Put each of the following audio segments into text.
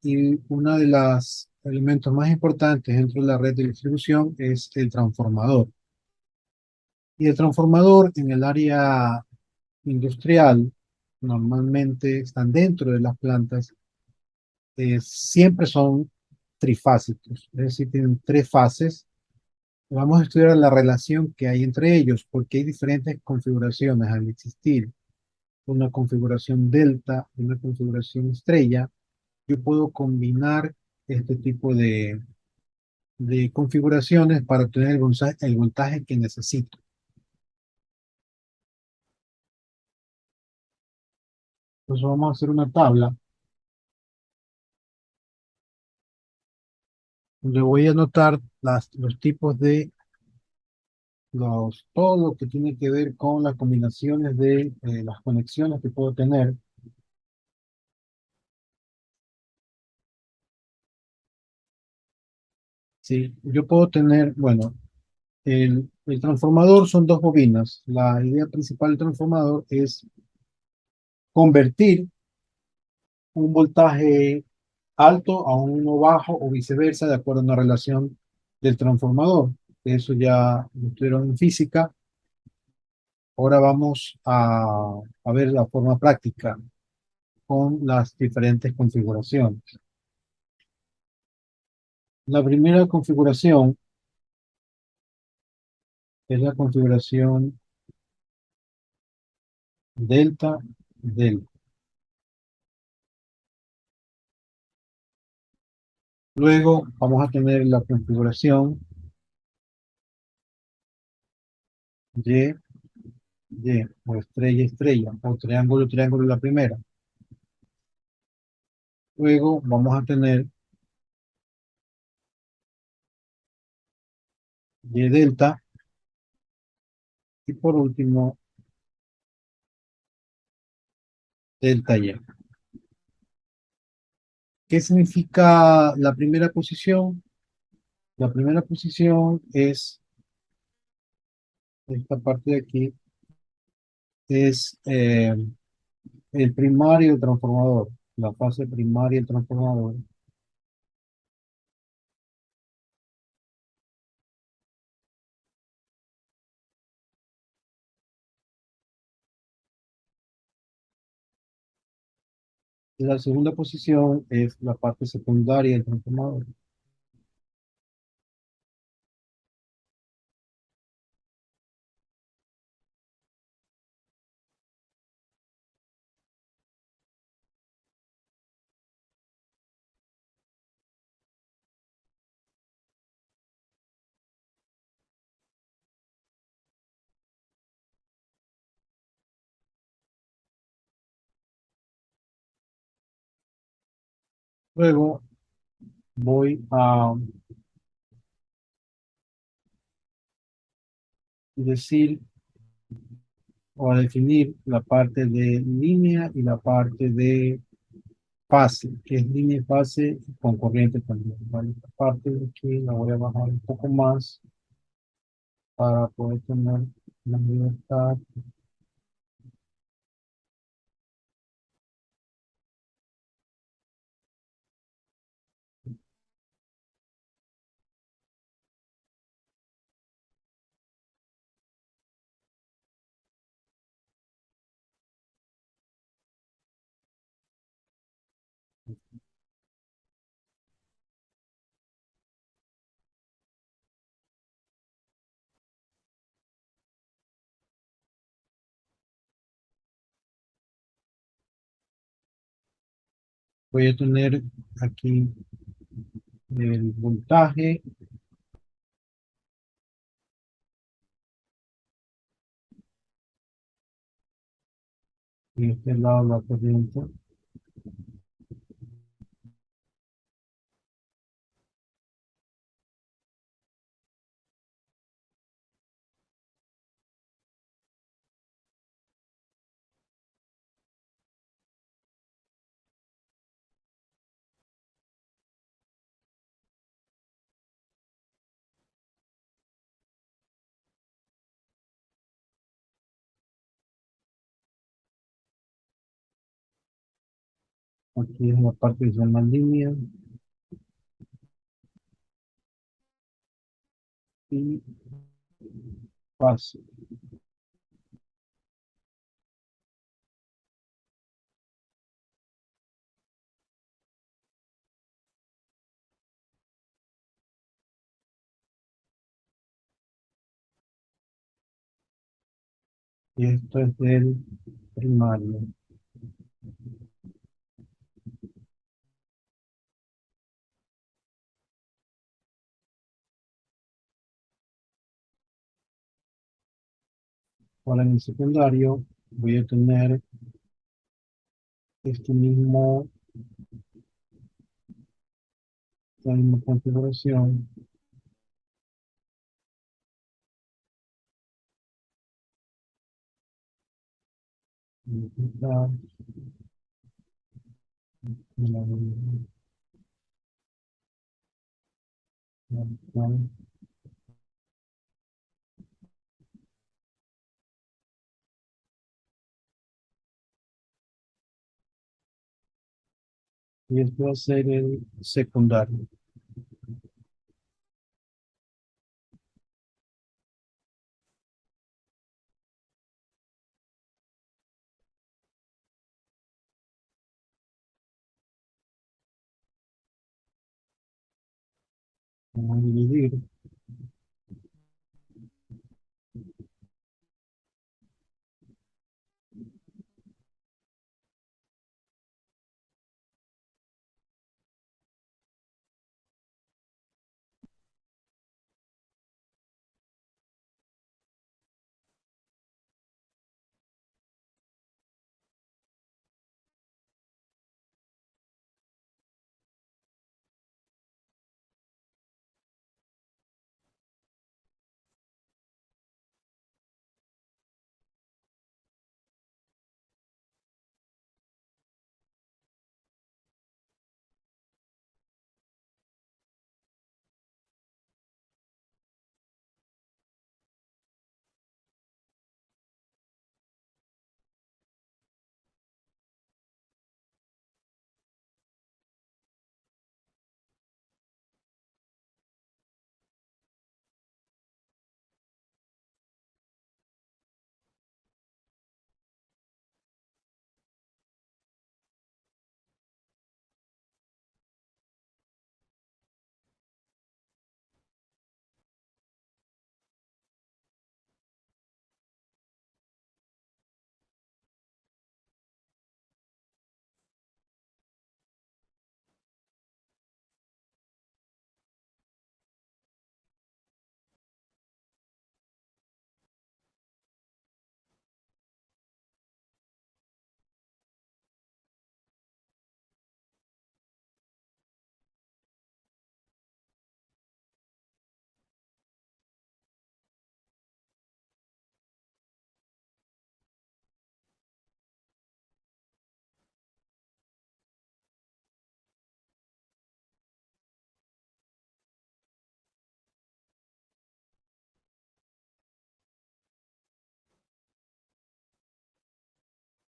y uno de los elementos más importantes dentro de la red de distribución es el transformador. Y el transformador en el área industrial normalmente están dentro de las plantas, siempre son trifásicos, es decir, tienen tres fases. Vamos a estudiar la relación que hay entre ellos, porque hay diferentes configuraciones al existir una configuración delta y una configuración estrella. Yo puedo combinar este tipo de configuraciones para obtener el voltaje que necesito. Entonces vamos a hacer una tabla donde voy a anotar los tipos de todo lo que tiene que ver con las combinaciones de las conexiones que puedo tener. Sí, yo puedo tener, bueno, el transformador son dos bobinas. La idea principal del transformador es convertir un voltaje alto a uno bajo o viceversa, de acuerdo a una relación del transformador. Eso ya lo estudiaron en física. Ahora vamos a ver la forma práctica con las diferentes configuraciones. La primera configuración es la configuración delta delta. Luego vamos a tener la configuración Y, Y, o estrella, estrella, o triángulo, triángulo la primera. Luego vamos a tener Y delta y por último delta Y. ¿Qué significa la primera posición? La primera posición es esta parte de aquí, es el primario transformador, la fase primaria del transformador. Y la segunda posición es la parte secundaria del transformador. Luego voy a decir o a definir la parte de línea y la parte de fase, que es línea y fase con corriente también, ¿vale? Esta parte de aquí la voy a bajar un poco más para poder tener la libertad. Voy a tener aquí el voltaje y este lado la corriente. Aquí es la parte que se llama línea y fase. Y esto es del primario. Ahora en el secundario voy a tener este mismo, la misma configuración. La- la- la- Y esto va a ser el secundario. Vamos a dividir.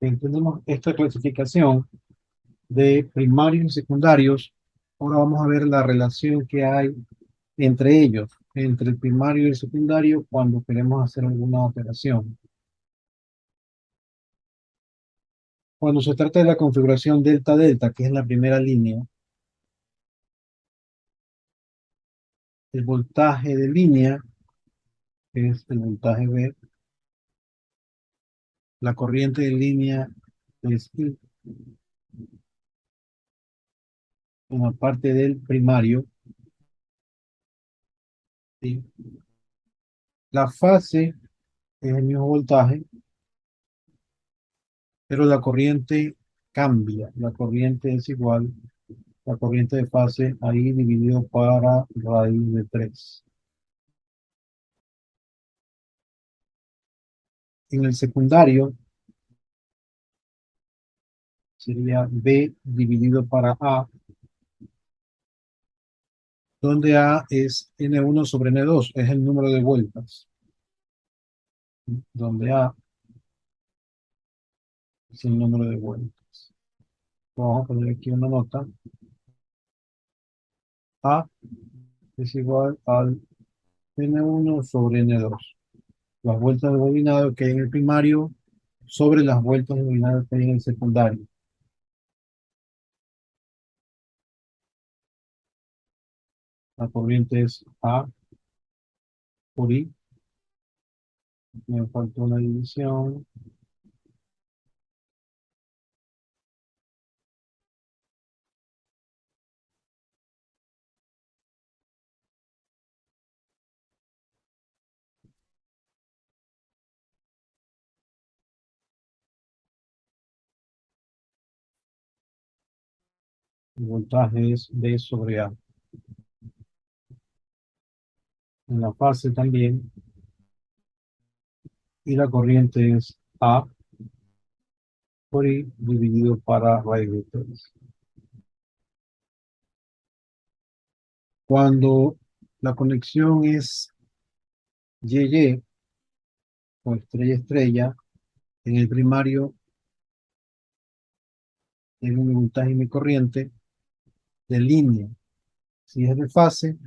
Entendemos esta clasificación de primarios y secundarios. Ahora vamos a ver la relación que hay entre ellos, entre el primario y el secundario, cuando queremos hacer alguna operación. Cuando se trata de la configuración delta-delta, que es la primera línea, el voltaje de línea es el voltaje B, la corriente de línea es I en la parte del primario, ¿sí? La fase es el mismo voltaje, pero la corriente cambia. La corriente es igual, la corriente de fase ahí dividido para raíz de 3. En el secundario sería B dividido para A, donde A es N1 sobre N2, es el número de vueltas, donde A es el número de vueltas. Vamos a poner aquí una nota. A es igual al N1 sobre N2. Las vueltas de bobinado que hay en el primario sobre las vueltas de bobinado que hay en el secundario. La corriente es A por I. Me falta una división. El voltaje es B sobre A. En la fase también. Y la corriente es A por I dividido para raíz de 3. Cuando la conexión es YY o estrella-estrella, en el primario tengo mi voltaje y mi corriente de línea. Si es de fase,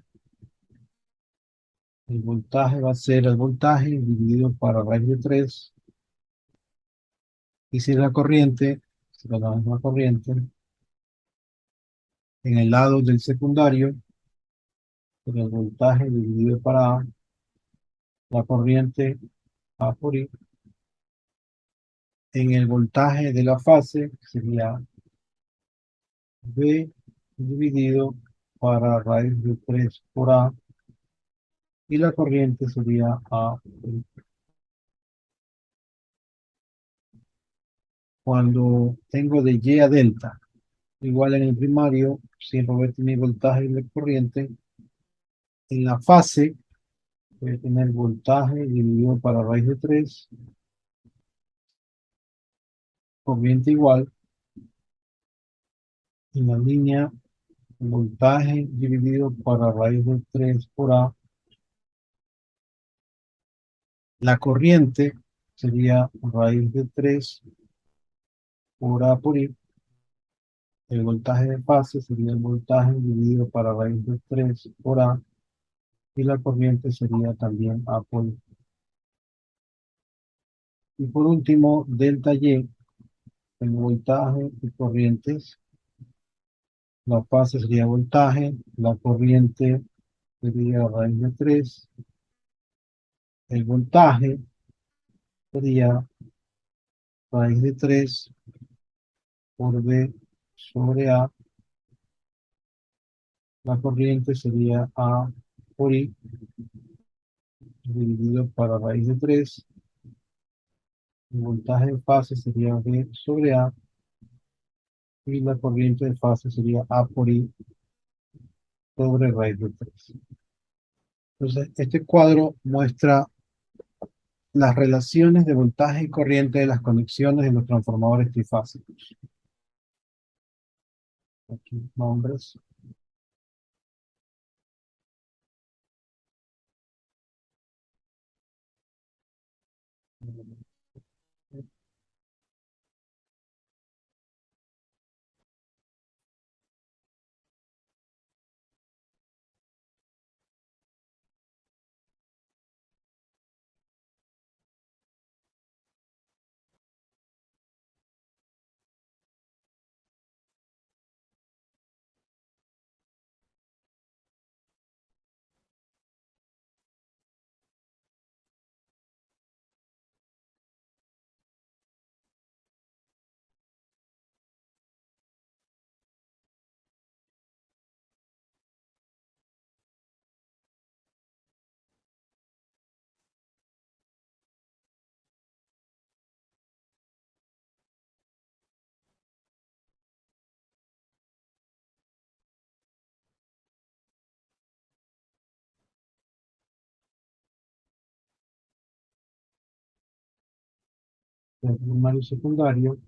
el voltaje va a ser el voltaje dividido para raíz de 3. Y si es la corriente, será la misma corriente, en el lado del secundario, será el voltaje dividido para A, la corriente A por I. En el voltaje de la fase sería B dividido para raíz de 3 por A. Y la corriente sería A por I. Cuando tengo de Y a delta, igual en el primario, siempre voy a tener voltaje y la corriente. En la fase voy a tener voltaje dividido para raíz de 3, corriente igual. En la línea, voltaje dividido para raíz de 3 por A. La corriente sería raíz de 3 por A por I. El voltaje de fase sería el voltaje dividido para raíz de 3 por A. Y la corriente sería también A por I. Y por último, delta Y, el voltaje y corrientes. La fase sería voltaje, la corriente sería raíz de 3. El voltaje sería raíz de 3 por B sobre A. La corriente sería A por I dividido para raíz de 3. El voltaje de fase sería B sobre A y la corriente de fase sería A por I sobre raíz de 3. Entonces, este cuadro muestra las relaciones de voltaje y corriente de las conexiones de los transformadores trifásicos. Aquí, nombres. El primario y secundario.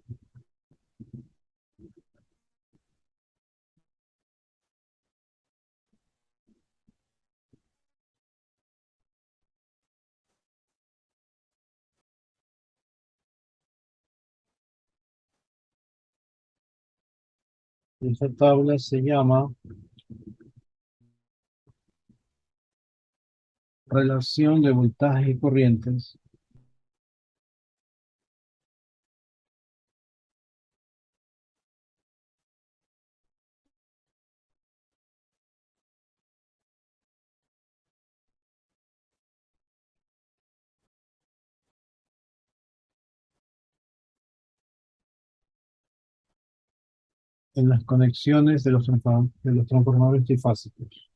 Esta tabla se llama relación de voltajes y corrientes en las conexiones de de los transformadores trifásicos.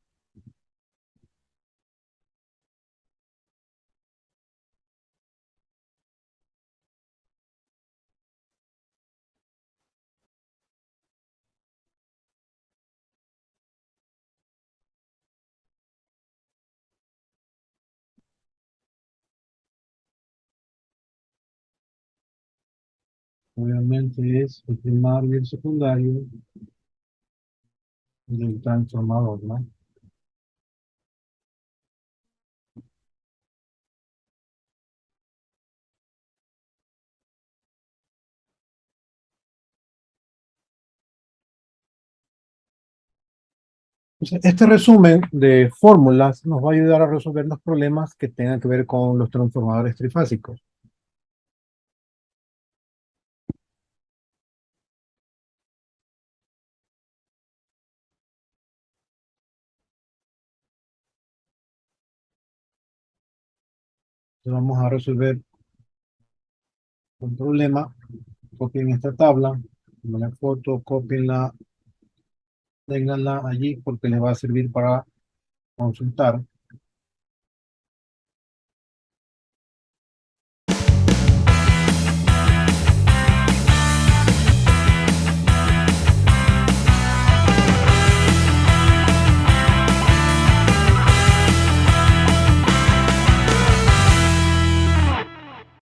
Obviamente es el primario y el secundario del transformador, ¿no? Entonces, este resumen de fórmulas nos va a ayudar a resolver los problemas que tengan que ver con los transformadores trifásicos. Entonces, vamos a resolver un problema. Copien esta tabla, tomen la foto, copienla, ténganla allí porque les va a servir para consultar.